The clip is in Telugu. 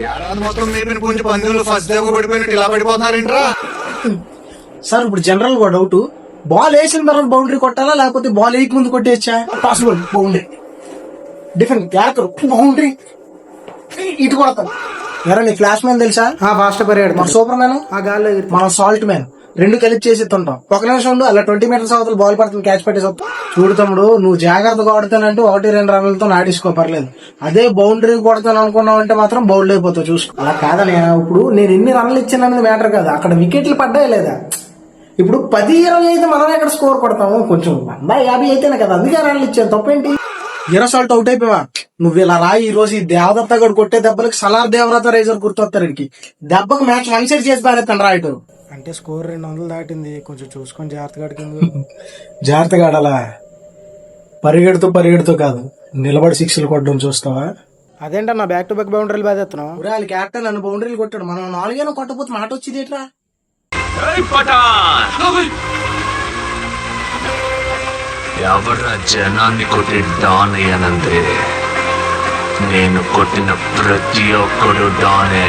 ఏడాది మొత్తం మేపిన కొంచెం పందెంలో ఫస్ట్ దేవ పడిపోయినట్టు ఇలా పడిపోతున్నారేంట్రా? సార్ ఇప్పుడు జనరల్ గా డౌట్, బాల్ వేసిన తర్వాత బౌండరీ కొట్టాలా లేకపోతే బాల్ వేయక ముందు కొట్టేయచ్చా? Possible. Boundary different yorker boundary ఇటు కొడతాం. ఎరా నీ ఫ్లాష్ మ్యాన్ తెలుసా? ఫాస్ట్ పరిగెడు. మన సూపర్ మ్యాన్, ఆ గాల్లో మన సాల్ట్ మ్యాన్, రెండు కలిపి చేసి ఉంటాం. ఒక నిమిషం ఉండు, అలా 20 మీటర్స్ అవతల బాల్ పడుతుంది, క్యాచ్ పెట్టేసి వస్తాం. చూడు తమ్ముడు, నువ్వు జాగ్రత్తగా ఆడుతానంటే 1-2 రన్లతో నాటిసుకో, పర్లేదు. అదే బౌండరీ కొడతాను అనుకున్నావు అంటే మాత్రం బౌల్డ్ అయిపోతావు, చూసుకో. అలా కాదని ఇప్పుడు నేను ఎన్ని రన్లు ఇచ్చాననేది మ్యాటర్ కాదు, అక్కడ వికెట్లు పడ్డాయి లేదా. ఇప్పుడు 10-20 అయితే మనం ఎక్కడ స్కోర్ కొడతాము, కొంచెం 150 అయితేనే కదా, అందుకే రన్లు ఇచ్చాను, తప్పేంటి? సాల్ట్ అవుట్ అయిపోయావా? నువ్వు ఇలా రాయి. ఈ రోజు ఈ దేవదత్త గడు కొట్టే దెబ్బలకి సలార్ దేవరత రైజర్ గుర్తొస్తారు. ఇంటికి దెబ్బకు మ్యాచ్ 1 సైడ్ చేసి పారేస్తాను రా ఇటు. అంటే స్కోర్ 200 దాటింది, కొంచెం చూసుకొని జాగ్రత్తగా అడిగింది. జాగ్రత్తగా ఆడాలా, పరిగెడుతూ కాదు, నిలబడి 6లు కొట్టడం చూస్తావా? అదేంటన్నా బ్యాక్ టు బ్యాక్ బౌండరీలు బాధేస్తున్నావు? వాళ్ళ క్యాప్టెన్ నన్ను బౌండరీలు కొట్టాడు, మనం 4 కొట్టకపోతే మాట వచ్చింది ఎట్రా? ఎవరా జనాన్ని కొట్టి డాన్ అయ్యానంటే నేను కొట్టిన ప్రతి ఒక్కడు డానే.